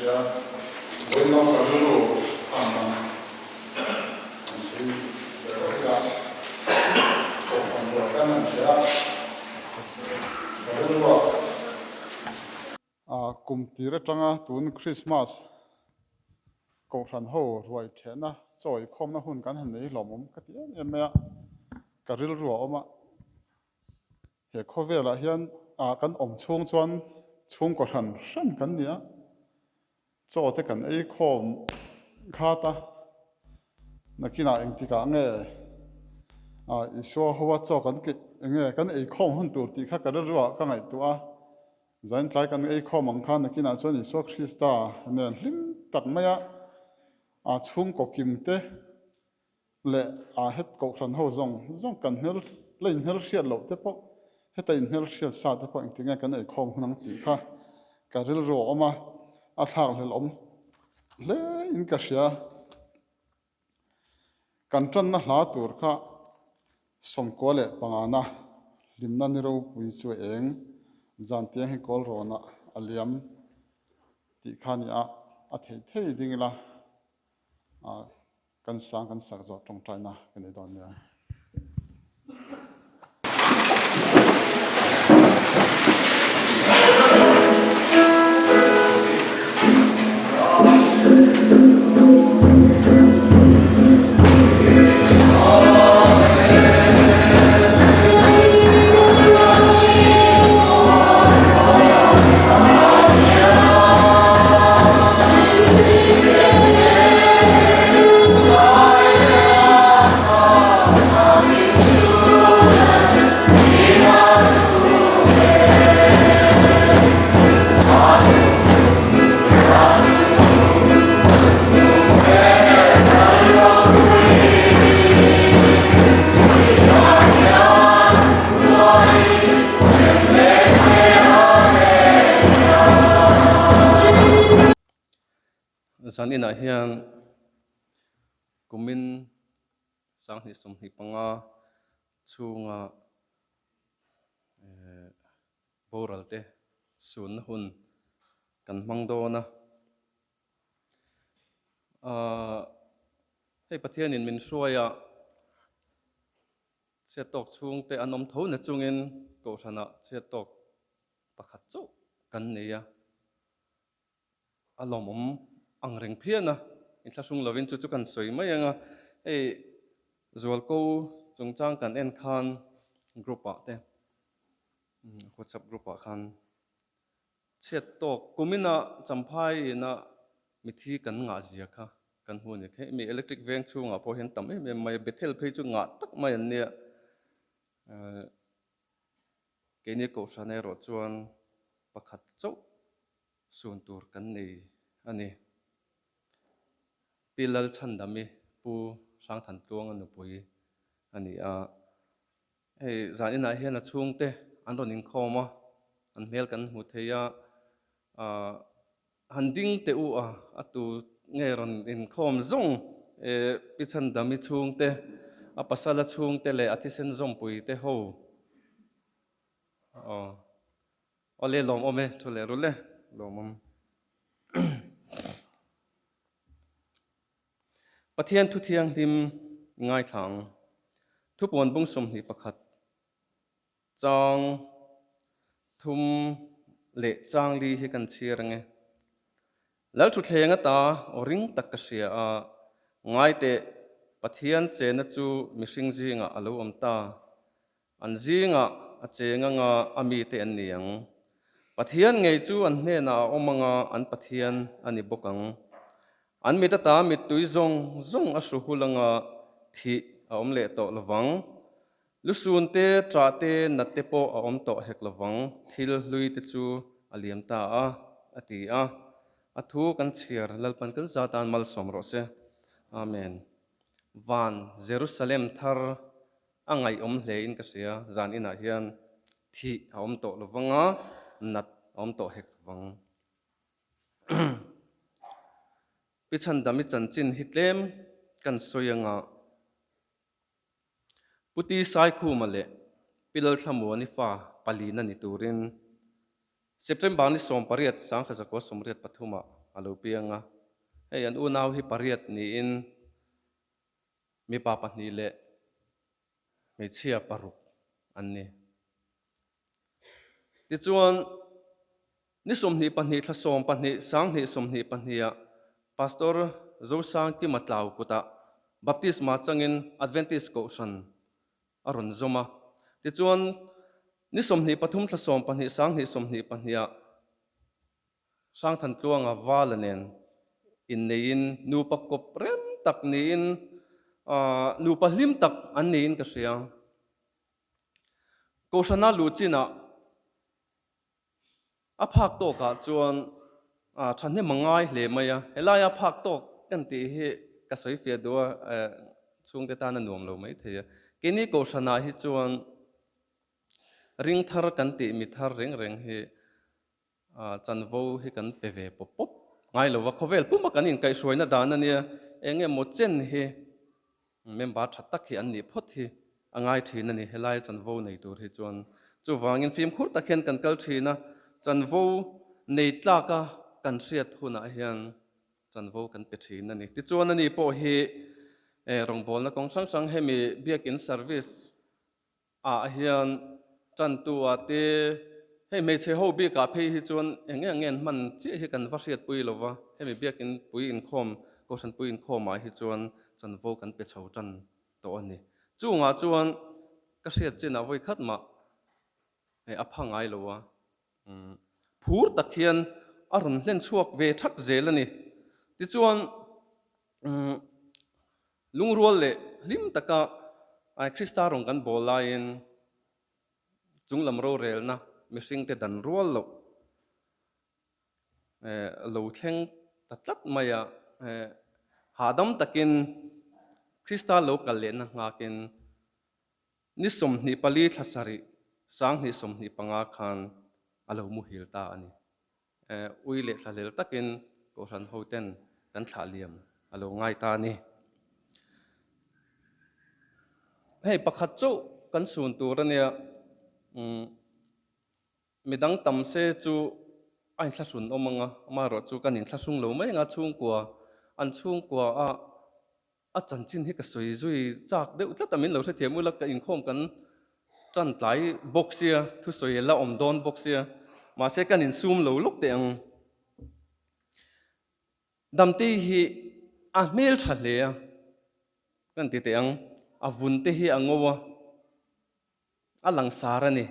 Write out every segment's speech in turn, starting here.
sia voi no ka lu ama si ya ko fan ro kan sia ka lu kum tira tanga tun Christmas ko ran ho roi thena choi khom na hun kan han nei lomom ka ti em ya ka ril ro oma he khovela hian kan om chung chuan chung ko ran san kan nia cho te kan ei khom khata nakina engtika nge iso howa cho kan ki nge kan ei khom hun tur ti kha ka ro ka ngai tu a zain tlai kan ei khom ang khan nakina chuan iso Krista nen hlim tak maya chung ko kimte le het ko ran ho zong kan hmel lein hmel hriat lo te po hetain hmel hriat sa te po engtinga kan ei khom hunang ti kha ka ril ro oma a thak hlel om le in ka sia kan tran na hla tur kha som ko le pangana limna ni ro pui chu eng zan tiang he kol rona aliam ti khani a thei dingila kan sang kan sak zo tong tai na kan ei don ya san ina hian kumin sang hi som hi panga chunga boralte sun hun kan mangdona hei pathian in min hruaya chetok chung te anom tho na chungin ko thana chetok pakhat chu kan neya alomom ang ring phiana in thlasung lovin chu kan soi mai anga ei zual ko chungchang kan en khan group a te WhatsApp group a khan chet tok kumina champhai na mithi kan nga zia kha kan hu ni khe mi electric veng chunga po hen tam me mai bethel phei chu nga tak mai an ne ke ni ko sane ro chuan pakhat chau sun tur kan nei ani pilal chandami pu sang than tuang anu pui ani ei zanina hian a chungte an ronin khoma an mel kan mu theya handing te u atu nge ron in khom zong pichan dami chungte a pasala chungte le athisen zom pui te ho ole lom ome thule rule lomom pathian thu thiang hlim ngai thang thu pon bung som hi pakhat chang thum le chang li hi kan chirange lal thu thlenga ta oring tak ka sia ngai te pathian chena chu mihring jinga alo amta an jinga a chenga nga ami te an niang pathian ngei chu an hne na omanga an pathian ani bokang an mi ta mi tui zong a hru hulanga thi a om le to lawang lusun te tra te na te po a om to hek lawang thil lui te chu aliam ta ati a thu kan chiar lalpan kan zatan mal som ro se amen van Jerusalem thar angai om hle in ka sia zan ina hian thi a om to lawanga nat om to hek lawang pichan dami chanchin hitlem kan soyanga puti sai khu male pilal thamu ani fa palina ni turin September ni som pariat sang khaja ko somriat pathuma alo pianga hei an unau hi pariat ni in mi pa pahni le me chia paruk anni ti chuan ni somni pahni thlasom pahni sangni somni pahnia pastor Zosang ki matlaw kuta baptisma changin Adventist ko san aron zoma ti chuan ni somni pathum thlasom pahni sangni somni pahnia sang than tluanga walanen in nein nu pakop rem tak niin nu pahlim tak an niin ka sia ko sana luchina a phak to ka chuan thanni mangai hle maya helaya phak to kan ti hi ka soi fia do chung te ta na nuam lo mai theya kini ko sana hi chuan ring thar kan ti mi thar reng reng hi chanvo hi kan peve pop pop ngai lo wa khovel puma kan in kai soina dan ania enge mo chen hi member thattak hi an ni phot hi angai thina ni helai chanvo nei tur hi chuan chu wangin film khur takhen kan kal thina chanvo nei tlaka kan riat huna hian chanvo kan pe thina ni ti chuan ani po hi rong bol na kong sang sang hemi biakin service hian chan tu ate hei me che ho bi ka phei hi chuan engen man chi hi kan variat pui lova hemi biakin pui in khom ko san pui in khom hi chuan chanvo kan pe chho tan to ani chunga chuan ka riat china voi khat ma aphangai lowa phur takhian arun hlen chuak ve thak zel ani ti chuan lungrol le lim taka ai krista rong kan bolain chunglam ro rel na mihring te dan rual lo lo thleng tatlat maya hadam takin krista local le na ngakin ni somni pali thlasari sangni somni panga khan alo mu hilta ani uile thalel takin ko ran hoten kan thaliam alo ngai ta ni hei pakhat chu kan sun turania midang tamse chu ain thlasun omanga maro chu kanin thlasung lo mai nga chungkwa an chungkwa a chanchin hi ka soi zui chak deuh tlatamin lo se thiamula ka inkhom kan chan tlai boxia thu soi la om don boxia ma se kanin sum lo lok te ang damti hi a mel thalea kan ti te ang avun te hi angowa alang sarani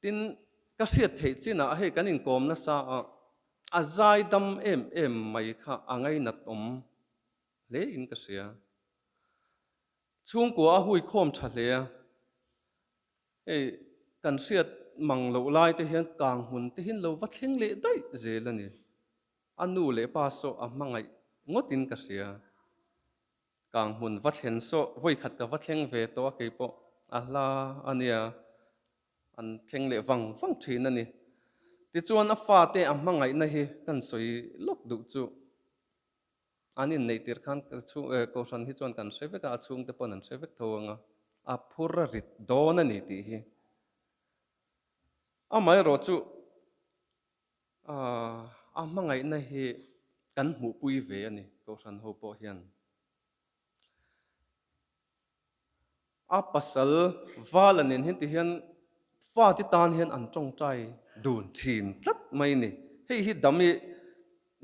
tin ka riat thei china hei kanin kom na sa azai dam em mai kha angai nat om le in ka sia chung ko a hui khom thalea ei kan riat mang lo lai te hian kang hun te hin lo wa thleng le dai zelani anu le pa so a mangai ngotin ka sia kang hun wa thlen so voi khat ka wa thleng ve to ke po ahla ania an thleng le wang thin ani ti chuan a fa te a mangai na hi kan soi lok du chu anin nei tir khan chu ko san hi chuan kan seveka chung te pon an sevek thonga a phura rit don ani ti hi a mai ro chu a mangai na hi kan mu pui ve ani ko san ho po hian a pasal valanin hin ti hian fa ti tan hian an tong tai dun thin tlat mai ni hei hi dami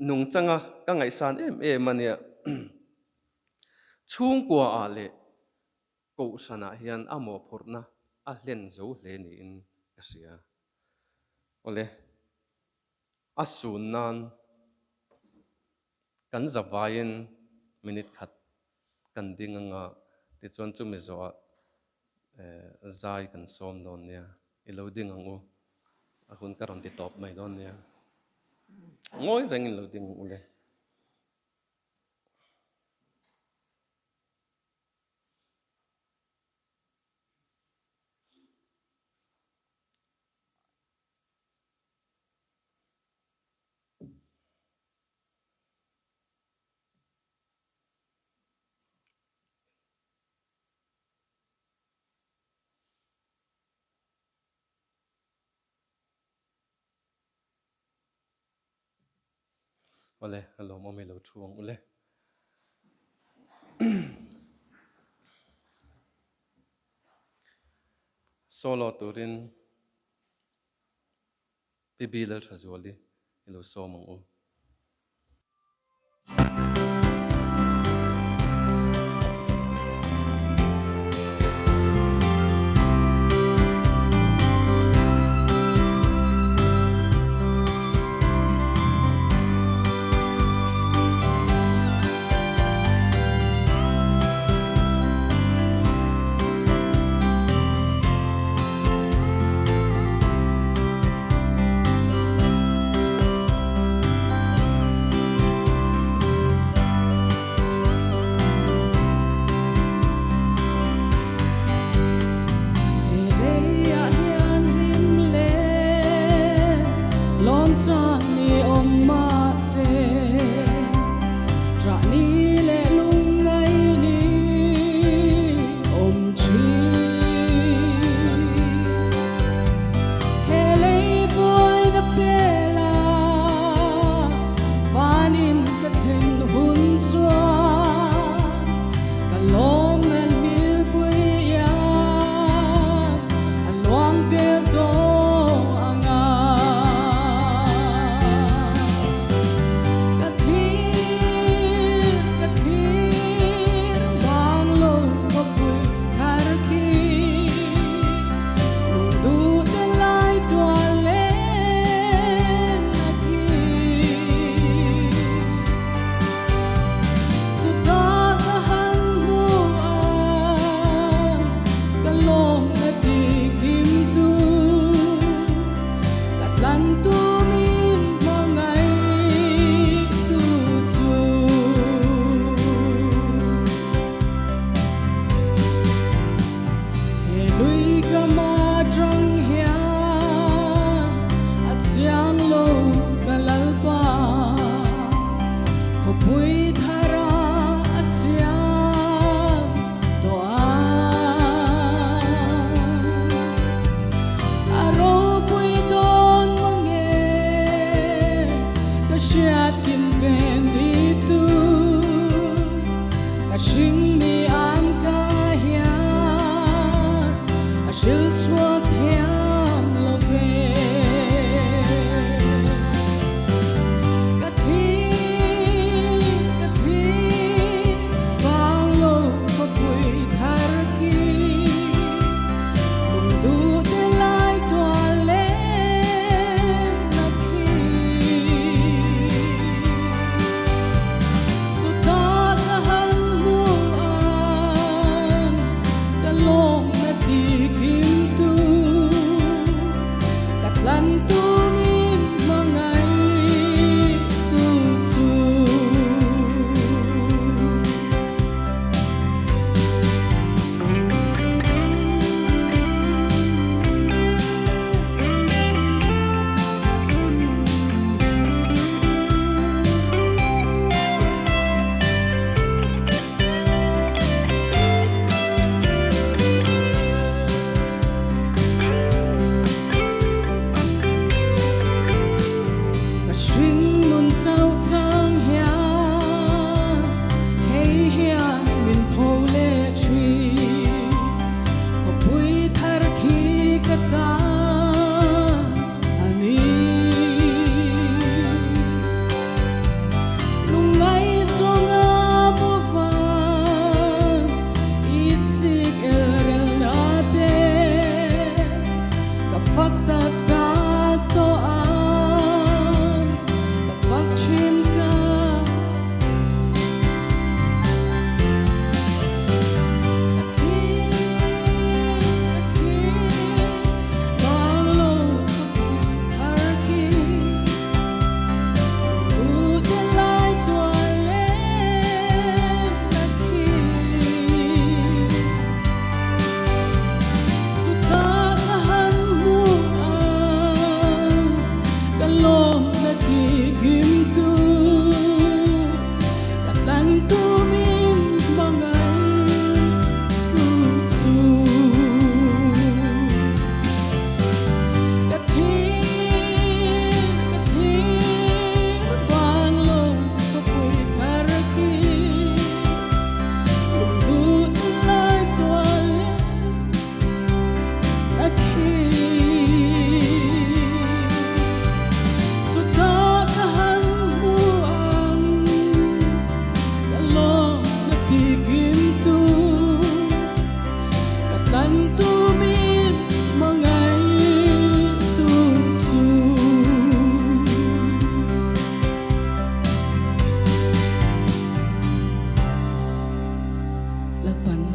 nung changa ka ngai san em ania chung kwa a le ko sana hian amo phurna a hlen zo hle ni in ka sia ole asun nan kan zawain minute khat kan dinganga ti chon chu mi zo zai kan som don nia i lo ding angu a hun ka ron ti top mai don nia ngoi reng in lo ding ule ole alo mo me lo thuang ule solo turin bibilal thazoli ilo somang u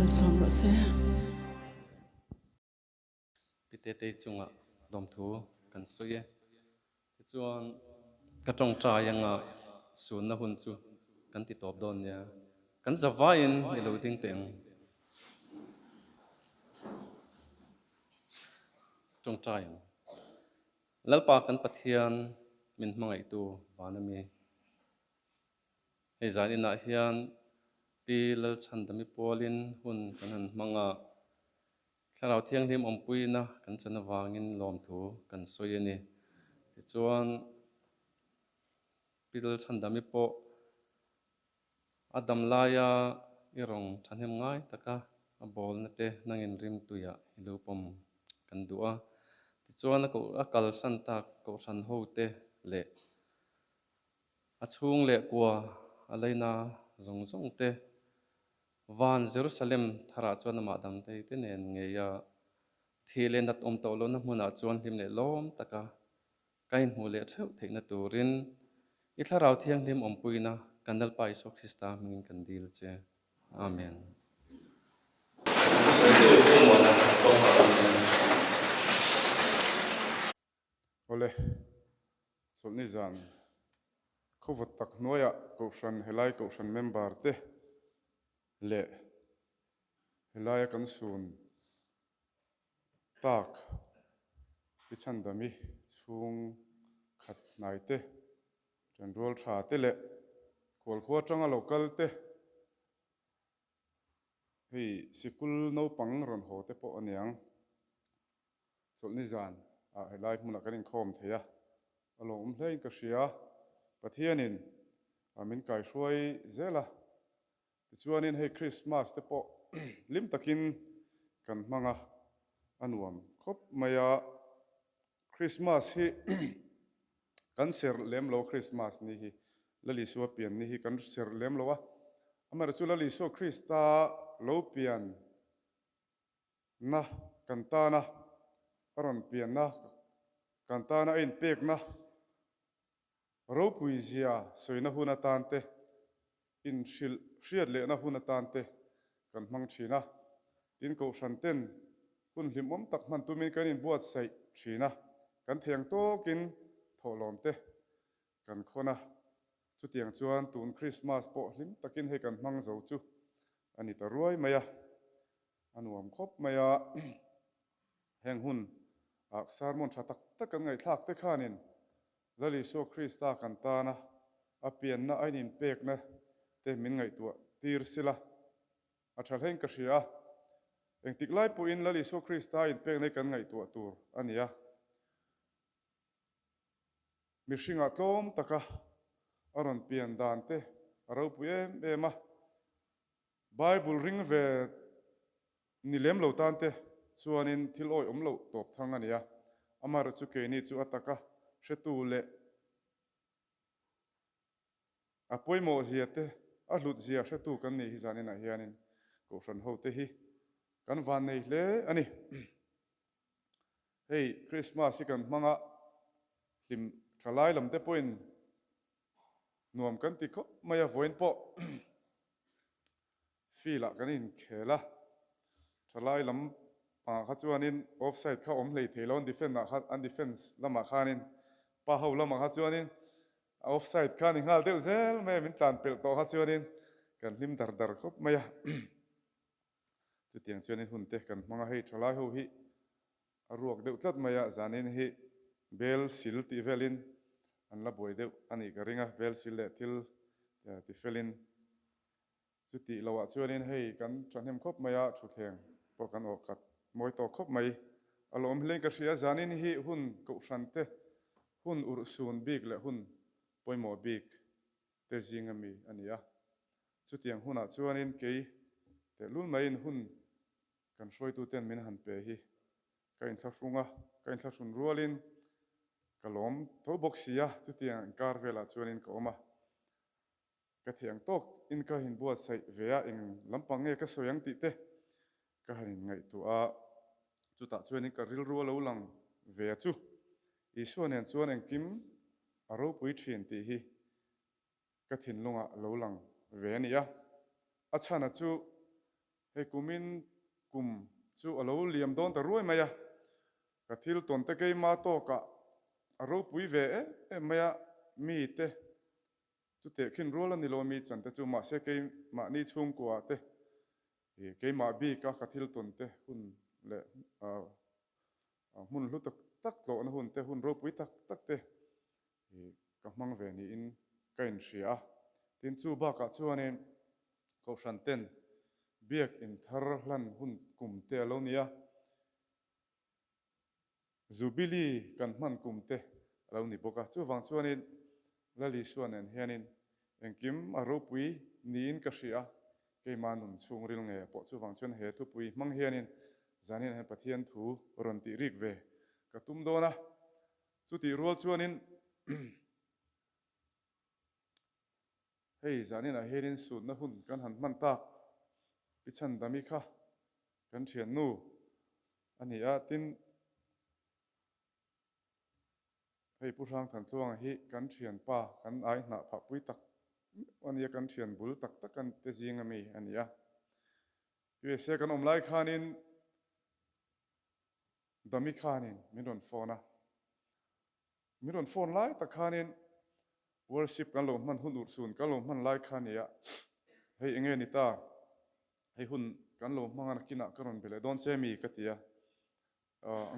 bal som ro se pi te te chunga dom thu kan soye ti chuan ka tong tra yanga sun na hun chu kan ti top don ya kan zawa in ni lo ding teng tong tra yang lalpa kan pathian min mangai tu wanami hei zan ina hian pi lal chan dami polin hun kan han manga tharau thiang lim ompui na kan chana wangin lom thu kan soi ani ti chuan pi lal chan dami po adam laya irong thanem ngai taka a bol na te nangin rim tuya hilupom kan du'a ti chuan ko akal san tak ko san ho te le a chung le kwa alaina zong zong te van Jerusalem thara chuan ma dang te te nen nge ya thilen dat om to lo na hmuna chuan hlim le lom taka kain hu le theu theina turin I tharau thiang hlim om puina kandal pa Iso Krista mingin kandil che amen ole solni zan khovat tak noya ko shan helai ko shan member te le helai kan sun tak ichan dami chung khat nai te chen rol tha te le kol kho tanga local te hi sikul no pang ron ho te po aniang solni zan a helai hmuna kanin khom theya alom hlein ka hria pathianin amin kai hruai zela chuanin hei Christmas te po lim takin kan hmanga anuam khop maya Christmas hi kan ser lem lo Christmas ni hi lali suwa pian ni hi kan ser lem lo wa amar chu lali so Krista lo pian na kan ta na aron pian na kan ta na in pek na ro pui zia soina huna tante in shil hriat le na huna tante kan hmang thina tin ko santen hun hlimom tak man tumin kan in buat sai thina kan theng tokin tholom te kan khona chu tiang chuan tun Christmas po hlim takin he kan hmang zo chu ani ta ruai maya anuam khop maya heng hun aksar mon tha tak tak kan ngai thak te khanin lali so Krista kan ta na apian na ainin pek na te min ngai tu tir sila a thal heng ka hria eng tiklai pu in lali so Krista in pek nei kan ngai tu tur ania mi hringa tlom taka aron pian dan te aro pu ema Bible ring ve ni lem lo tan te chuanin thil oi om lo top thang ania amar chu ke ni chu ataka hretu le apoimo zia te a hlut zia hretu kan ni hi zanin a hianin ko hran ho te hi kan van nei hle ani hey Christmas hi kan hmanga hlim thalai lam te poin nuam kan ti kho maya voin po fila kanin khela thalai lam pa kha chuanin offside kha om hlei theilon defend na khat an defense lama khanin pa ho lama kha chuanin offside khan ingal deuh zel me min tlan pel to kha chuanin kan hlim dar dar khop maya chu tiang chuanin hun te kan hmanga hei thalai ho hi aruak deuh tlat maya zanin hi bel sil ti velin an la boi deuh ani ka ringa bel sil le thil ti felin chu ti lawa chuanin hei kan thanem khop maya thu thleng po kan ok kat moi to khop mai alom hleng ka hria zanin hi hun ko hran te hun ur sun bik le hun poimo bik te zingami ania chu tiang huna chuanin ke te lul mai in hun kan hroi tu ten min han pe hi kain thlafrunga kain thlafrun rualin kalom tho boxia chu tiang kar vela chuanin ka oma ka thiang tok in ka hin buat sai vea eng lampang nge ka soyang ti te ka hanin ngai tu a chu ta chuanin ka ril rual lo lang ve chu isuanen chuan eng kim aro pui thin ti hi ka thin lunga lo lang ve ania a chana chu ให้กุมินกุมจู่อโลเลียมโดนตะรวยไหมอะกะทิลตนตะเกยมาโตกะอารปุยเวไหมอะมีเตจู่เตะขึ้นรัวแล้วนิโลมีจันแต่จู่มาเสกยมานี่ชุ่มกว่าเตเกยมาบีกะกะทิลตนเตหุ่นเละหุ่นลุตักโตนะหุ่นเตหุ่นรปุยตักเตกะมังเวนี่อินกันเสียตินจู่บ้ากะจู่อันนี้เขาสันเต็นเบียกอินทาร์ลันหุ่นกุมเตลเนียจูบิลีกันมันกุมเตเรานี่บอกว่าจู่ฟังจู่อันนี้ละลิส่วนนั้นเฮียนินเองกิมอารมณ์ปุยนี่อินกะเสียเกยมานุนช่วงริลเงยปอจู่ฟังจู่นั้นเฮตุปุยมังเฮียนินจานินเฮปะเทียนถูรันติริกเวกะตุ้มโดนะจู่ที่รัวจู่อันนี้เฮ้ยจานี่นะเฮรินสุดนะหุ่นกันหันมันตากพิชันดามิค่ะกันเชียนนูอันนี้อาตินเฮ้ยผู้ทางถันทวงฮิกันเชียนป่ากันไอหน้าผักปุยตักอันนี้กันเชียนบุลตักกันเตจิงมีอันนี้อยู่เสียกันไล่ขานินดามิขานินมิโดนโฟนะมิโดนโฟนไล่ตักขานินworship กันลงมันหุ่นอุดศูนย์กันลงมันไล่ขานี่ให้เองนิตาให้หุ่นกันลงมันกินกันรอนไปเลยโดนเซมีกติยา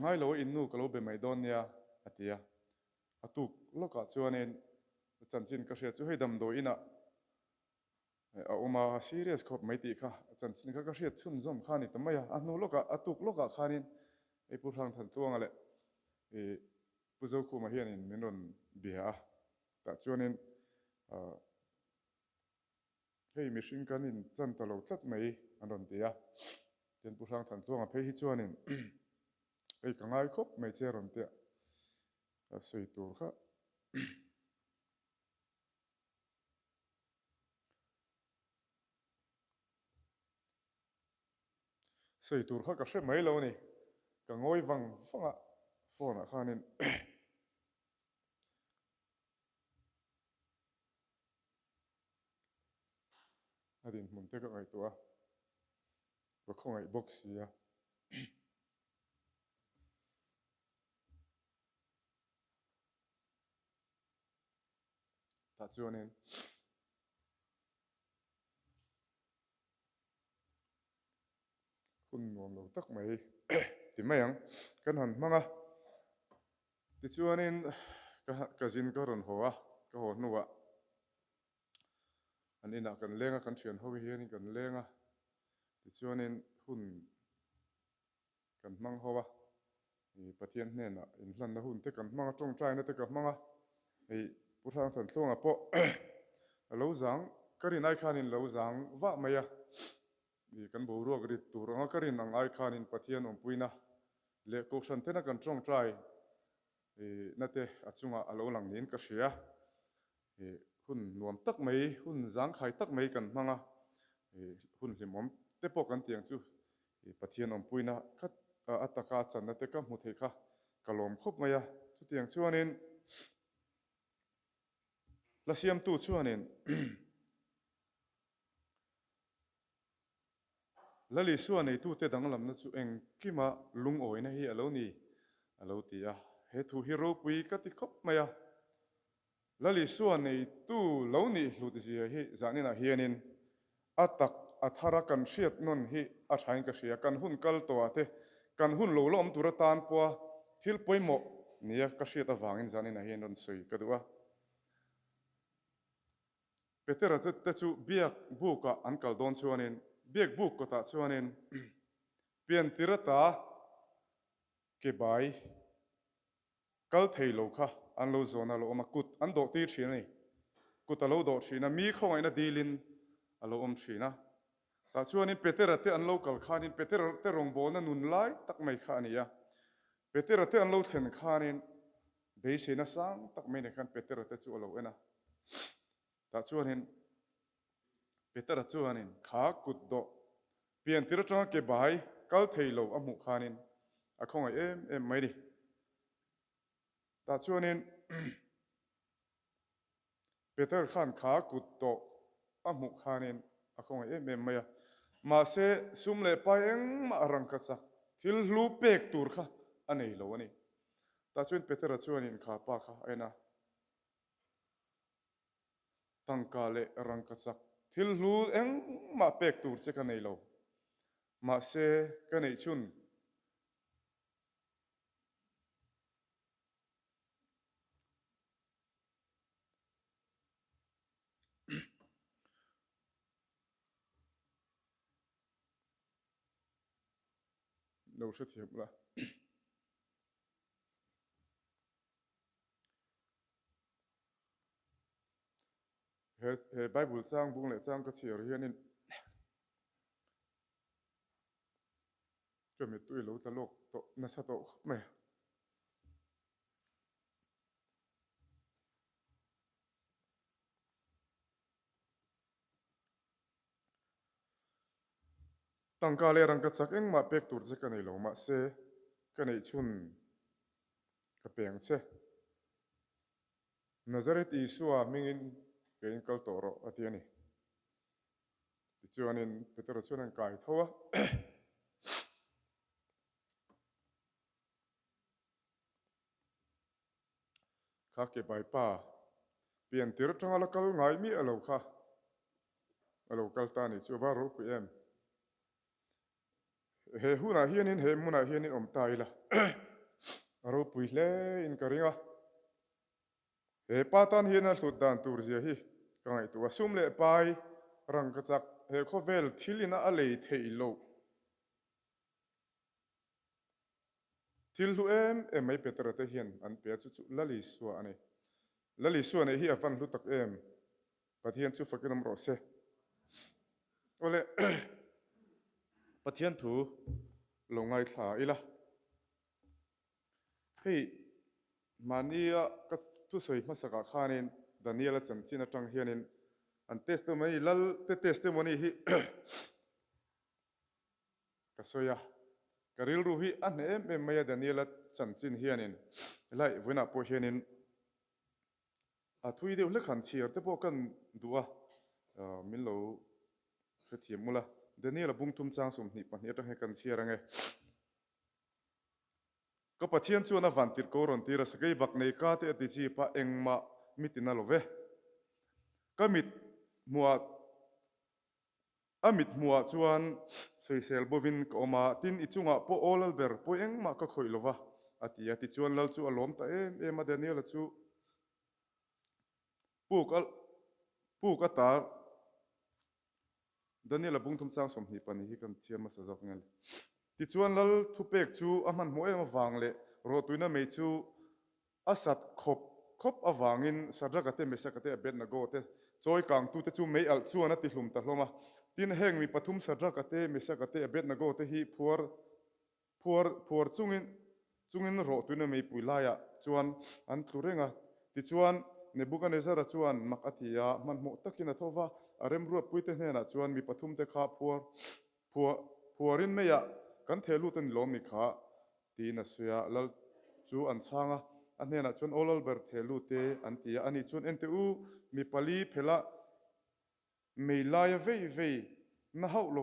ง่ายเราอินนูกันเราไปไม่โดนเนี่ยกติยาตุกลูกจวนเองจันจินก็เสียช่วยดำโดยนะเอามา serious ขบไม่ตีค่ะจันจินก็เสียชุนซอมขานี่ทำไมอันนู้ลูกตุกลูกขานี่ไอ้ผู้ทางทันตัวอะไรผู้เจ้าคู่มาเฮียนี่ไม่โดนเบียแต่จวนนี้ให้มิชิงกันนี่จันตลอดตัดไม่อันนั้นดีเจนผู้ทางทันตัวให้จวนนี้ให้กังไงครบไม่เจริญเดียสวยตัวค่ะสวยตัวค่ะก็ใช่ไหมเรานี่กังงอยฟังอ่ะฟอนอ่ะข้านี่อดีตมุนเตก็ไอตัวว่าคงไอบ็อกซี่อะถ้าจวนนี้คุณนวมเราตักไม่ติไม่ยังกันหันมั้งอะติจวนนี้ก็จินก็รอนหัวก็หัวนัวอันนี้นักกันเลี้ยงกันเชียนเขาไปเฮียนี่กันเลี้ยงติจวนนี้หุ่นกันมั่งเขาวะนี่ประเทศเนี่ยนะอินลันนะหุ่นเทกันมั่งจงใจนะเทกันมั่งไอ้ผู้ทางสันส่งอ่ะปะเราจังก็รินไอคานินเราจังว่าไม่อะนี่กันบูรัวกริตัวเราก็รินนังไอคานินประเทศองปุยนะเลี้ยกุชันเทนักันจงใจนั่นเตะอาจุงอ่ะเราหลังนี้ก็เสียหุ่นรวมตักไม่หุ่นจังไข่ตักไม่กันมั่งหุ่นหิมอมเตะปกันเตียงจู่ประเทศองปุยนะก็อัตกาจันนั่นเตะก็มุเทค่ะกลมครบไหมอะจู่เตียงจู่นี้ละเสียมตู้ชั่วเนี่ยละลิส่วนในตู้เตดังลำนั้นจู่เองกี่มาลุงโอยนะเฮียเรานี่เราตีเฮทูฮิโร่ปุยก็ติคบไหมอะละลิส่วนในตู้เรานี่รู้ดิสิเฮจานี่นะเฮียนินอัตักอัทารักันเชียดนนฮิอัชายกันเชียกันหุ่นกัลตัวเตกันหุ่นโลลอมตุระตานปัวทิลปวยโมเนี่ยก็เชียตะวางินจานี่นะเฮียนนสวยก็ดูว่าเปเตอร์จะจู่เบียกบุกอันกัลดอนชวนินเบียกบุกก็ตาชวนินเปลี่ยนติระตาเก็บใบกัลเทโลค่ะอันโลโซนาโลมากุดอันโดตีชีนี่กุดอันโลโดชีนะมีเข้าไว้นะดีลินอันโลชีนะแต่ชวนินเปเตอร์เตอันโลกัลขานินเปเตอร์เตรงโบนันนุนไล่ตักไม่ขานี่อะเปเตอร์เตอันโลเทนขานินเบสินะสังตักไม่เนี่ยกันเปเตอร์เตจู่อันโลเอ็นะแต่ชวนเห็นเปเตอร์ชวนเห็นขากุดโดเปลี่ยนที่เราจะเก็บใบกัลเทโลอมุขานินคงไอไม่ดีแต่ชวนเห็นเปเตอร์ขันขากุดโดอมุขานินคงไอไม่ มาเสซุมเลไปเองมารังกัดสักทิลลูเป็กตูร์ค่ะอันนี้แล้วนี่ตาชวนเปเตอร์ชวนอินข้าปาค่ะไอ้นะตั้งกาเลรังกัดสักทิลลูเองมาเป็กตูร์เสกันนี้แล้วมาเสกันนี้ชุนเราเชื่อถือละเฮ้ไบเบิลสร้างบุ้งเลยสร้างก็เชื่อเรื่องนี้ก็มีตัวเราจะโลกโตนัสโตไม่ตั้งกาเลรังกัดสักเองมาเป็กตูร์เสกันนี้แล้วมาเสกันนี้ชุนกระเปียงเสนาซาเรตอิสุอามิงินเกินกัลโตโรอาทินี่ที่ชวนอินเปเตอร์ชวนอินไก่ทัวข้าเก็บใบป่าเปลี่ยนติรจังอะไรกัลไงมีอะไรค่ะอะไรกัลตานี่ชัวบารุปเอ็มเฮหุนาเฮียนินเฮมุนาเฮียนินอมตายละรูปุยเล่อินกริงะเฮป้าตันเฮียนสุดดานตูร์เจียฮีกังไอตัวซุ่มเล่ไปรังกจักเฮโคเวลทิลินาอะไรเทอิโลทิลลูเอ็มไม่เปเตอร์เตเฮียนอันเปียจุลลิสัวอันนี้ลลิสัวเนี่ยฮีอฟันลุตักปะเทียนจุฟักน้ำรอเซโอเลปะเทียนถูลงไงขาอีละเฮ้ยมานี่ก็ทุสวยมาสักขานินดานิเอลจันจินจังเฮียนินอันเทสต์มันลัลเทสต์มันฮีก็สวยก็ริลรูฮีอันนี้ไม่ดานิเอลจันจินเฮียนินไล่เวนับโพเฮียนินทุยเดียวเล็กขันเชียร์แต่พวกกันดูมิลโลเสียทีมุละเดี๋ยวนี้เราบุ้งทุ่มจางสมนิปเนี่ยต้องให้กันเชียร์ไงก็ปะเทียนชวนวันติดโกรนตีระสกัยบักในกาเตติจีปะเองมามิตินาโลเวก็มิดมัวชวนสวยเซลบวินก็มาตินอิจุงะพอโอลเบอร์พอเองมาก็คอยโลวะติชวนเราจูอารมณ์แต่มาเดี๋ยวนี้เราจูปูกตาเดี๋ยวนี้เราบุ้งทุ่มจางสมนิปนี่ที่กันเชียร์มาสะจอกเงินที่ชวนเราทุเปกจูมันหัวมาวางเลยรถตุยน่ะไม่จูสัตคบวางอินสระกัเตไม่สักกัเตเบ็ดนักโกเตจอยกลางตู้เตจูไม่อัลชวนนั่นติดหลุมตะลงมาที่นั่นแห่งมีปฐุมสระกัเตไม่สักกัเตเบ็ดนักโกเตฮีพัวจุงอินรถตุยน่ะไม่ปุยลายชวนอันตุเรงที่ชวนในบุกันเนซาร์ชวนมักอธิยามันหมดตะกินทว่าอารมณ์รัวปุยเตเนนะชวนมีปฐุมเตขาพัวรินไม่ยะกันเทลูตันลมมีขาตีนัสยาลจูอันช่างอันนี้นะชวนโอลเบอร์เทลูเตอันที่อันนี้ชวนเอ็นเตอูมีปลีเพละไม่ลายเว่ยน่าฮาวโ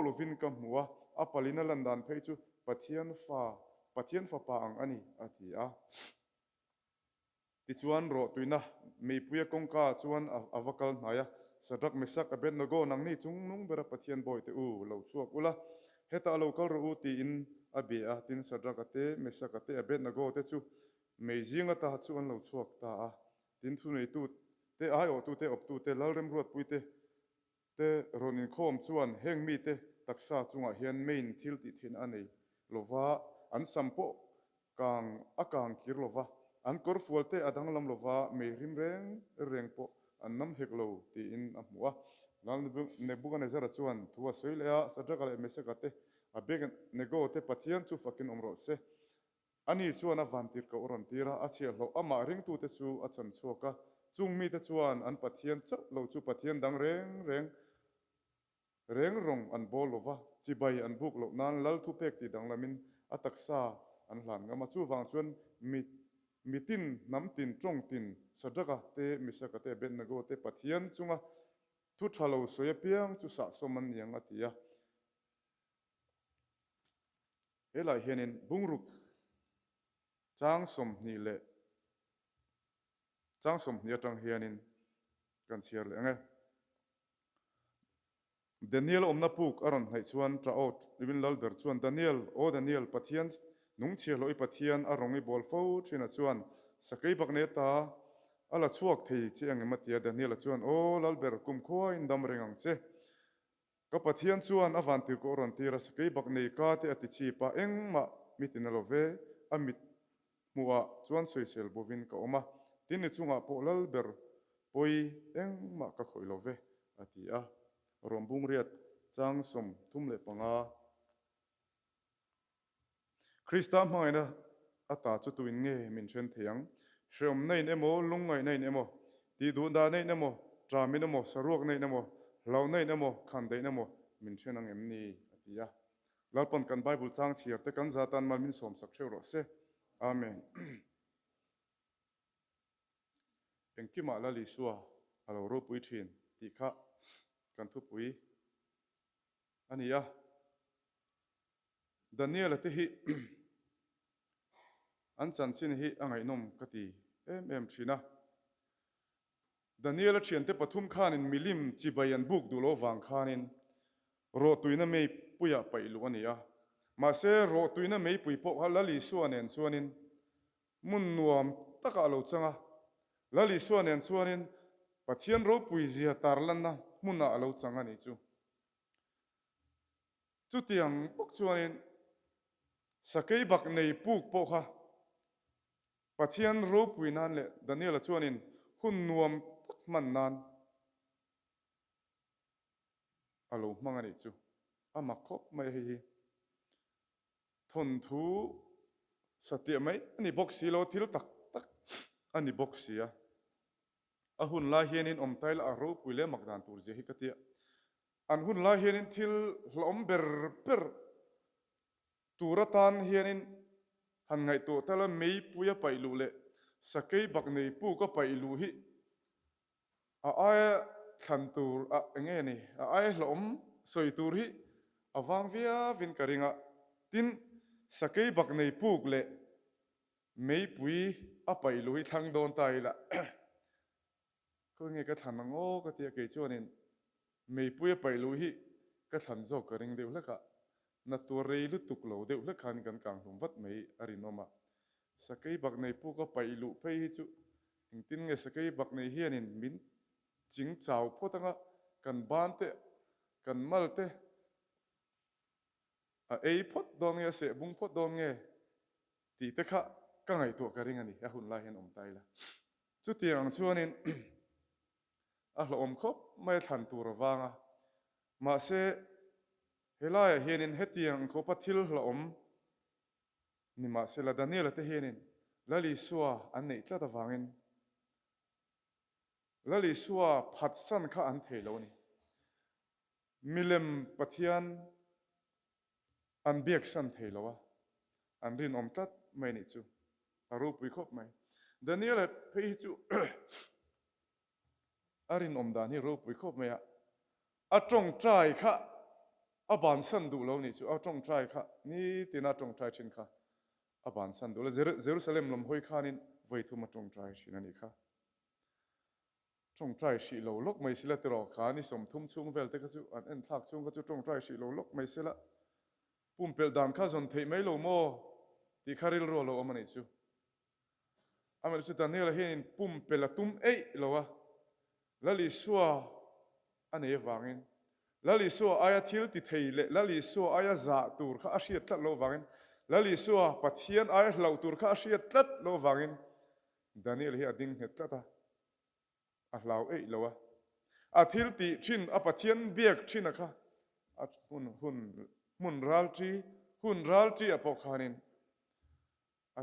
ลวินกัมหัวอัปลีนัลันดานเพจูปะเทียนฟ้าปางอันนี้อันที่ที่ชวนรถตุยนะมีปุยกงกาชวนอวกาลนายสระมิสักเบ็ดนโกนังนี่จุงนุ่งเบรปะเทียนบ่อยเตอูเราชัวกุละเฮตาเราก็รู้ตีอินเบียตินสระกเตมิสักเตเบ็ดนโกเตจูไม่จิงตาชวนเราชัวตาตินทุนไอตูเตอตูเตอบตูเตลาเริ่มรวดปุยเตรนินโคมชวนเฮงมีเตตักษาจุงเฮียนเมนทิลติทินอันนี้โลวาอันสัมโปกางกิรโลวาอันกอร์ฟัวเตอดังลำโลวาไม่ริมเร่งปออันน้ำเฮกโลตีอินอัมัวนั่นในบุกันในเจริญชวนทัวสวยเลยสัจจะกันไม่ใช่กันเตอเบกันในโกเตปะเทียนจูฟักินอมรสเซอันนี้ชวนวันติร์กอรันติระอาเชียโลอามาริงตูเตจูอาจันชัวกะจุงมีเตชวนอันปะเทียนเจ้าโลจูปะเทียนดังเร่งรงอันบอลโลวาจีบายอันบุกโลนั่นลัลทุเปกตีดังละมินอัตักษาอันหลังก็มาจูวางชวนมีตินน้ำตินตรงตินสระกะเตมิสกะเตเบนนโกเตปะเทียนจุงะ ทุทะโลสวยเปียงจุสะสมมันยังอติยะเอลายเฮนินบุงรุกจางสมนี่เลจางสมนี่จังเฮนินกันเชียร์เลยไงดานิเอลอมนาปุกอรอนให้ชวนตราอดลิบินลลเบอร์ชวนดานิเอลดานิเอลปัทยันนุ่งเชียร์ลอยปัทยันอารมณ์บอลฟูชินะชวนสกัยบักเนตาอลาชวกที่เชียงมาเตียดานิเอลชวนลลเบอร์กุมขวายดำเริงเซก็ปัทยันชวนอวันติโกรอนตีระสกัยบักเนกาที่อติชีปะเองมามิตินลเวอมิตมัวชวนสวยเซลบูวินก็ออกมาที่นี่จุงอาโปลลเบอร์ปอยเองมาก็คอยลเวอติยารวมบุงเรียดจางสมทุ่มเล็ปังอาคริสต์ตามให้นะอัตตาจุดวินเงมินเชนเทียงเชื่อมในเนโมลุงไงในเนโมตีดูดาในเนโมจามินเนโมสรวกในเนโมเหล่าในเนโมขันในเนโมมินเชนังเอ็มนีอติยาแล้วปนกันไบเบิลจางเชียร์แต่กันซาตานมามินสมสักเชื่อรเซอาเมนเอ็งกิมาลาลิสัวฮัลโหลรูปวิธีนตีข้ากันทุบปุยอันนี้อะดานิเอลที่ฮิอันสันสินฮิอังไงนมกติชีนะดานิเอลเชียนเตปทุมขานินมิลิมจิบายันบุกดูโลวังขานินโรตุยนะไม่ปุยไปลูอันนี้อะมาเซโรตุยนะไม่ปุยพกฮัลลิส่วนเนส่วนนินมุนนวมตะกะโลจังอะลลิส่วนเนส่วนนินปะเทียนโรปุยเสียตาร์ลันนะมุนน่ะโลจังอันนี้จุดที่ยังพวกชวนนี้สกัยบักในปุกพกฮะปะเทียนรูปวินันเลยดานิเอลชวนนี้หุ่นนวมตักมันนานอารมณ์มังอันนี้จูอามาคบไม่ให้ทนทูสติไหมอันนี้บ็อกซี่เราทิลตักอันนี้บ็อกซี่อะหุ่นลาเฮียนินอมไตล์อารูปวิเลมักดานตูร์เจฮิกติยอันหุ่นลาเฮียนินทิลลอมเบอร์เปอร์ตูระตานเฮียนินหันไงตัวแต่ละไม่ปุยไปลูเล่สกัยบักในปูก็ไปลูฮิไอ้ขันตูร์เงี้ยนี่ไอ้ลอมสวยตูร์ฮิวางวิอาวินกริงะทินสกัยบักในปูกเล่ไม่ปุยไปลูฮิทั้งโดนตายละก็เงี้ยก็ทันงอก็เตียเกจวนินไม่ปุยไปลุยก็ทันโจกริงเดียวแล้วก็นัดตัวเรลุตุกโลเดียวแล้วคันกันกลางหลุมวัดไม่อาริโนมาสกัยบักในปูก็ไปลุไปจุหิงตินเงสกัยบักในเฮียนินมินจิงเจ้าพอตั้งกันบ้านเตกันมัลเตพอดดองเงเสบุงพอดดองเงตีเตคะก็ไงตัวกริงอันนี้หุ่นลายเห็นอมไตละจุดที่อย่างชวนนินเราอมคบไม่ทันตัวระวังมาเสเฮลัยเฮนินเฮตียงคบทิลเราอมนี่มาเสละดานิเอลเตเฮนินละลิสัวอันนี้จะตะวังอินละลิสัวพัดสันข้าอันเทโลนี่มิเลมปะเทียนอันเบียกสันเทโลวะอันรินอมตัดไม่นิจูอารูปวิคบไหมดานิเอลเพีจูอารินอมดานี่รูปวิคบไหมอะจงใจค่ะบานสันดูแล้วนี่จูจงใจค่ะนี่ตีน่าจงใจชินค่ะบานสันดูแล้วเยรูซาเล็มลมหอยข้านินไว้ทุมาจงใจชินันนี่ค่ะจงใจสิโลลกไม่สิละตรอขานี่สมทุ่มชุ่งเวลแต่ก็จูอันทักชุ่งก็จูจงใจสิโลลกไม่สิละปุ่มเปลดานข้าจนเทไม่โลโมที่คาริลรัวโลมันนี่จูมันจุดนี้เราเห็นปุ่มเปลตุ้มโลวะละลิสัวอันนี้วางอินละลิสัวอายะทิลติเทยเลละลิสัวอายะจ่าตูร์ข้าอาชีพตัดโลวางอินละลิสัวปัทเทียนอายะเหล่าตูร์ข้าอาชีพตัดโลวางอินดานิเอลเฮียดิ้งเห็ดตัดเหล่าโลวะทิลติชินปัทเทียนเบียกชินนะคะหุ่นรัลจีปอกขานิน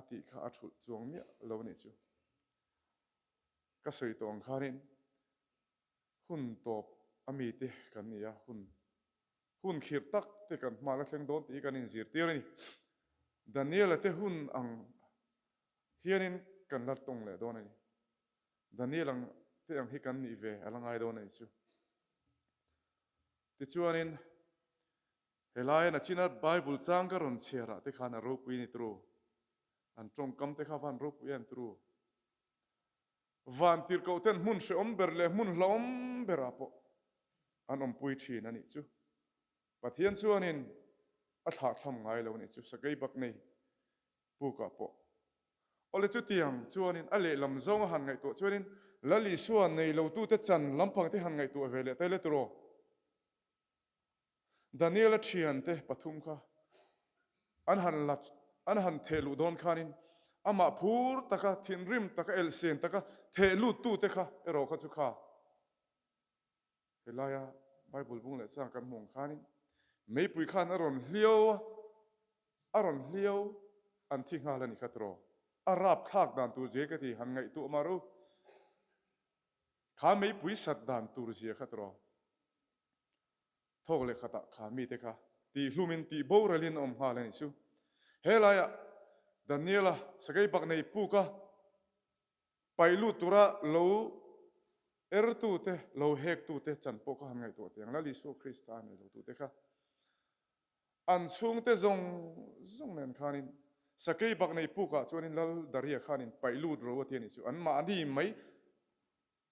ติข้าชุดจวงเมียโลนี่จูก็สวยตรงขานินหุ่นตบมีเตกันนี่ยหุ่นขีดตักเตกันมาแล้วเชิงโดนตีกันอินจีร์ตีนี่ดานิเอลเตหุ่นอังเฮียนินกันลัดตรงเลยโดนนี่ดานิเอลังเตอังฮิกันนี่เวอลังไงโดนนี่จู ติชวนินเฮลายนะชินัดไบเบิลจางกรอนเชียระที่ขานารูปวินิตรูอันตรงกำที่ข้าวันรูปวินตรูวันที่เขาเต้นมุนเชอมเบรเลมุนล้อมเบราปอันปุยชีนั่นนี่จูปัทยันชวนินอัฐาทำไงแล้วนี่จูสกายบักนี่ปูกะปอโอเลจูเตียงชวนินอะไรลำซองหันไงตัวชวนินละลิส่วนในเราตู้เตจันลำพังที่หันไงตัวเวลเตเลตโรดานิเอลเชียนเตปทุมค่ะอันหันเทลูดอนคานินอามาพูร์ตะกะทินริมตะกะเอลเซนตะกะเทลูตู้เตค่ะเอโรคัจุค่ะเฮลายาไบเบิลบุ้งเลสังกันมงคานินไม่ปุยขานอรอนเลี้ยวอันที่งาลนี่ขัดรออารับทากด่านตูเจกที่หันไงตัวมารู้ข้าไม่ปุยสัตด่านตูเจขัดรอทอกเลยขัดข้ามีเตค่ะตีลูมินตีโบราลินอมฮาเลนิสูเฮลายาดานิเอลสกายปักในปูกะไปลูตุระโลเอร์ตูเตโลเฮกตูเตจันปกหันไงตัวเตียงละลิสูคริสตานในโลตูเตค่ะอันช่วงเตจงเนนขานินสกายบักในปูกะชวนินลลดารียขานินไปลูดรัวเทียนิจูอันมาอันนี้ไม่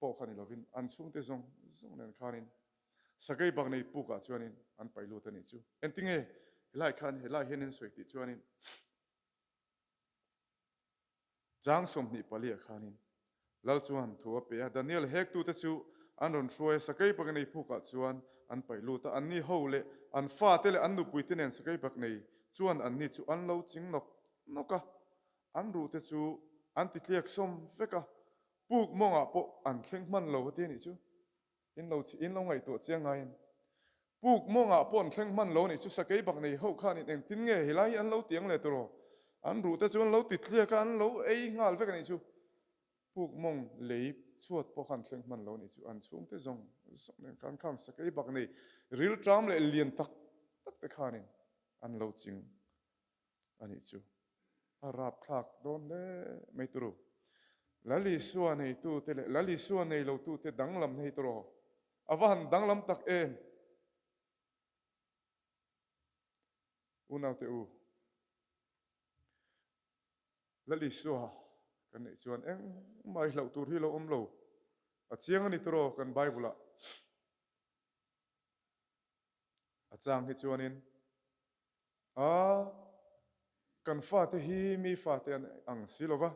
ปกขานินลวินอันช่วงเตจงเนนขานินสกายบักในปูกะชวนินอันไปลูดเทียนิจูเอ็นติงเอไล่ขันไล่เห็นสวยติชวนินจางสมนิปลียขานินลลชวนทัวเปียดานิเอลเฮกตูเตจูอันรอนช่วยสกายบักในปูกะชวนอันไปลูดอันนี้เฮาเลอันฟ้าเตเลอันนุปุยเตเนนสกายบักในชวนอันนี้จูอันเลาจิงนกะอันรู้เตจูอันติเลียกสมเฟกะปุกมองอ่ะปออันเข่งมันเลาเทียนิจูอินเราไงตัวเจียงไงปุกมองอ่ะปอนเข่งมันเลานี่จูสกายบักในเฮาข้านี่เองทิ้งเงยไล่อันเลาเตียงเลยตัวอันรู้เตจูอันเลาติดเลียกันเลางาลเฟกันนี่จูปุกมองเลยชวดปอขันเข่งมันเลานี่จูอันสูงเตจงเนี่ยการข้ามสกายบักในริลทรัมเลยเลียนตักเตข้านี่อันเลาจริงอันนี้จูอารับคลักโดนเล่ไม่ตรูละลิส่วนในตู้เตลละลิส่วนในเราตู้เตดังลำในตรออาวันดังลำตักเองอุณาเตอูละลิส่วนกันในชวนเอ็งไม่เราตู้ที่เราเราอาเจียงอันนี้ตรอกันไบเบิลละอาจารย์ที่ชวนินกันฟ้าเตฮีมีฟ้าเตอังสิโลวะ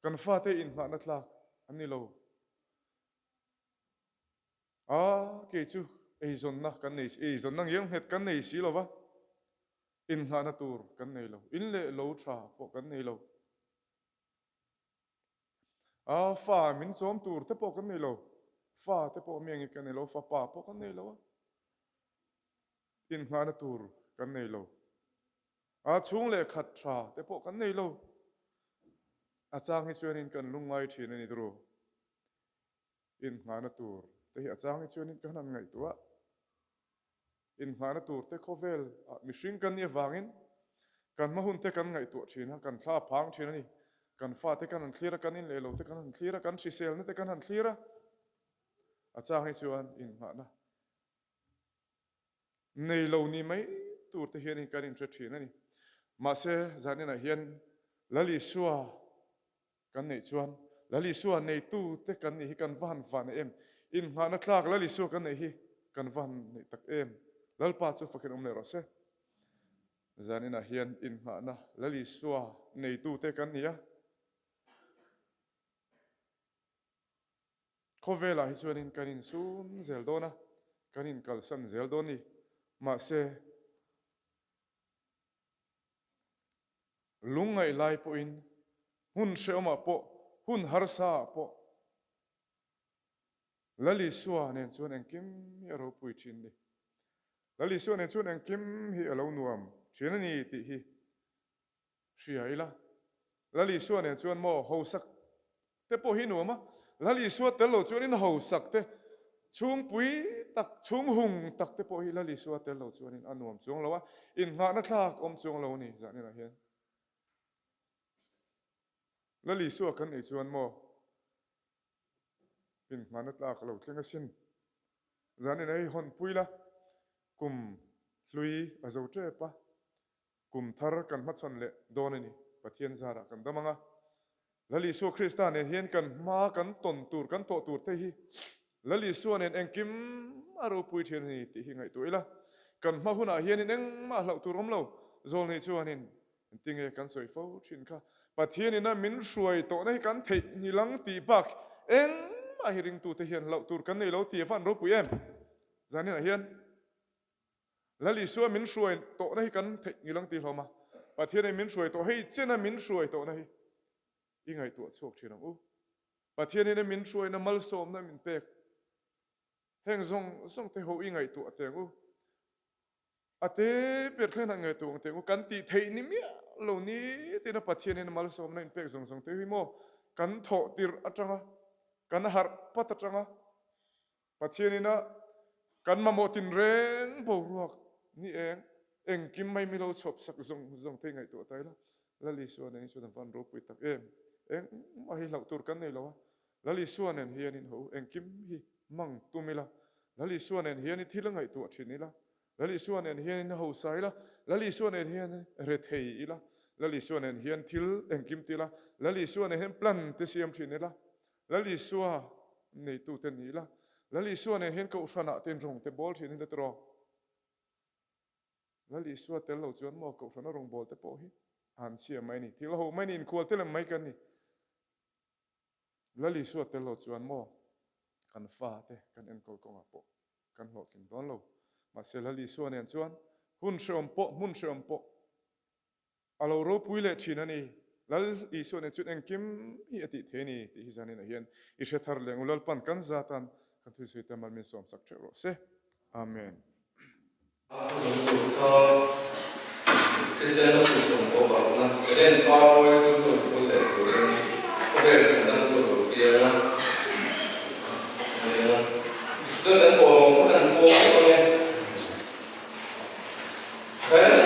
กันฟ้าเตอินมานัดลักอันนี้โลเกจูเอซอนนะกันนี่เอซอนนั่งยังเห็ดกันนี่สิโลวะอินมานัตูร์กันนี่โลอินเล่โลชาพวกกันนี่โลฟ้ามินจอมตูร์เตพวกกันนี่โลฟ้าเตพวกเมียงกันนี่โลฟ้าป่าพวกกันนี่โลอินมานัตูร์กันนี่โลช่วงเล็กขัดชาแต่พวกกันนี่เราอาจารย์ให้ช่วยนินกันลุงไงทีนี่ดูอินหานาตูร์แต่อาจารย์ให้ช่วยนินกันนั่นไงตัวอินหานาตูร์แต่เขาเวลมิชิงกันเนี่ยวางอินกันมาหุ่นแต่กันไงตัวทีนะกันท่าพังทีนี่กันฟ้าแต่กันหันเคลียร์กันนี่เลยเราแต่กันหันเคลียร์กันชิเซลนี่แต่กันหันเคลียร์อาจารย์ให้ช่วยอินหานะในเรานี่ไหมตูร์แต่เฮียนี่กันอินเทรชีนี่มาเสจานี่นะเฮียนละลิชัวกันในชวนละลิชัวในตู้เตกันนี่กันวันเอ็มอินหานักลากละลิชัวกันในฮีกันวันในตักเอ็มละป้าจูฟักนอมเนรอเสจานี่นะเฮียนอินหานะละลิชัวในตู้เตกันนี่เขาเวลาให้ชวนอินกันอินซูนเซลโดนะกันอินกัลสันเซลโดนี่มาเสลุงไงไล่ปอินหุ่นเชื่อมาปอหุ่นฮาร์ซาปอละลิสัวเนี่ยชวนเองคิมฮีเราปุยชินดิละลิสัวเนี่ยชวนเองคิมฮีเราหนุ่มเชื่อนี่ติฮีเสียอีละละลิสัวเนี่ยชวนโมหูสักแต่ปอฮีหนุ่มะละลิสัวแต่เราชวนนี่หูสักแต่ช่วงปุยตักช่วงหุงตักแต่ปอฮีละลิสัวแต่เราชวนนี่อันหนุ่มช่วงเราวะอินหานักลากช่วงเรานี่จะนี่นะเห็นละลิสัวกันไอชวนโมอินมานัดลากเราเลี้ยงสินจานี่นะฮอนปุยละ กุมลุยอาจจะเจ็บปะกุมทาร์กันมัดชันเละโดนนี่ปะเทียนซาระกันดมังะแล้วลิสัวคริสตานเนี่ยเห็นกันมากันตนตูร์กันโตตูร์เตฮีแล้วลิสัวเนี่ยเองกิมอารูปุยเทียนนี่ที่หิงไอตัวละกันมาหุ่นอาเฮียนี่เองมาเหล่าตูรมเหล่าโซลนี่ชัวนี่ติงเอกันสวยฟ้าชินค่ะปะเทียนนี่นะมินสวยโตในกันเทนี่หลังตีปักเองมาเฮริงตูเทียนเหล่าตูร์กันนี่เหล่าตีฟันรูปุยเอ็มจานี่นะเฮียนแล้วลิสัวมินสวยโตในกันเทนี่หลังตีเขามาปะเทียนนี่มินสวยโตให้เจ้านะมินสวยโตในยังไงตัวโชคชีนังอู้ปะเทียนนี่นะมินสวยนะมัลโซมนะมินเป็กแห่งทรงเทโฮยังไงตัวเตงอู้อาเตเปิดเครื่องนั่งไงตัวเตงอู้กันตีเทนี่มีเหล่านี้ที่นะปะเทียนนี่นะมัลโซมนะมินเป็กทรงเทหิโมกันโถติร์อัจฉริกันหาร์ปัตอัจฉริปะเทียนนี่นะกันมาโมตินเร่งบวกนี่เองกิมไม่มีเราชอบสักทรงเทไงตัวไตละแล้วลิสัวเนี่ยชวนฟันรูปไปตักเองมาให้เราตูร์กันนี่แล้วแล้วลิสัวเนี่ยเฮียนินหูเองกิมฮีมั่งตัวมีละแล้วลิสัวเนี่ยเฮียนิที่ละไงตัวชินี่ละแล้วลิสัวเนี่ยเฮียนินหูใส่ละแล้วลิสัวเนี่ยเฮียนิเรทเฮียละแล้วลิสัวเนี่ยเฮียนทิลเองกิมติละแล้วลิสัวเนี่ยเฮียนพลันเตเซียมชินี่ละแล้วลิสัวในตู้เต็นนี่ละแล้วลิสัวเนี่ยเฮียนกูฟันอะเต็นรงเตบอลชินี่เดตรอแล้วลิสัวเตลเราจวนมอกูฟันอะรงบอลเตปอฮีหันเสียไม่นี่ที่เราไม่นี่ควรเตลไม่กันนี่แล้วลิสัวเตลเราจวนมอกันฟ้าเตกันเอ็นกอลกงอาปกันหลอกถึงตอนเรามาเสละลิสัวเนี่ยจวนหุ่นเชื่อมปมุนเชื่อมปเอาเรารู้ปุยเละชีนันนี่แล้วลิสัวเนี่ยจุดเอ็งกิมฮีอติเทนี่ที่ฮิจานี่นะเฮียนอิเชทาร์เลงอุลลปันกันซาตันกันทุสุยเตมันมีสมสักเชโรเซอาเมนCristiano Muslim ko ba na then power to do ko le ko le sa dan ko ya na ya so dan ko dan ko ne sa